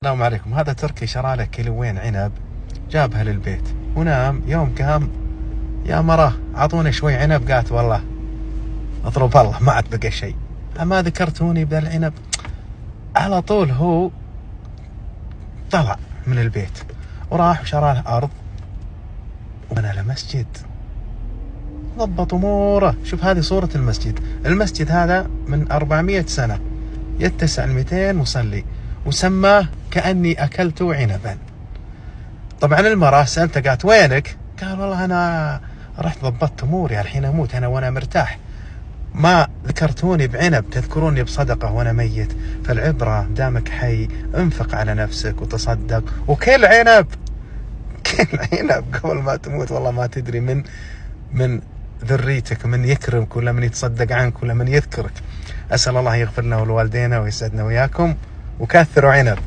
السلام عليكم. هذا تركي شرى له كيلوين عنب، جابها للبيت ونام. يوم قام يا مراه اعطوني شوي عنب، قالت والله اضرب الله ما عاد بقى شيء، اما ذكرتوني بالعنب. على طول هو طلع من البيت وراح وشرى له ارض وبنى له مسجد، ضبط اموره. شوف هذه صورة المسجد هذا من 400 سنة يتسع 200 مصلي، وسماه كأني أكلت عنبا. طبعا المرأة سألته قالت وينك؟ قال والله أنا رحت ضبطت أموري، الحين أموت أنا وأنا مرتاح، ما ذكرتوني بعنب تذكروني بصدقة وأنا ميت. فالعبرة دامك حي انفق على نفسك وتصدق، وكل عنب قبل ما تموت والله ما تدري من ذريتك من يكرمك ولا من يتصدق عنك ولا من يذكرك. أسأل الله يغفر لنا ولوالدينا ويسعدنا وياكم، وكثروا عنب.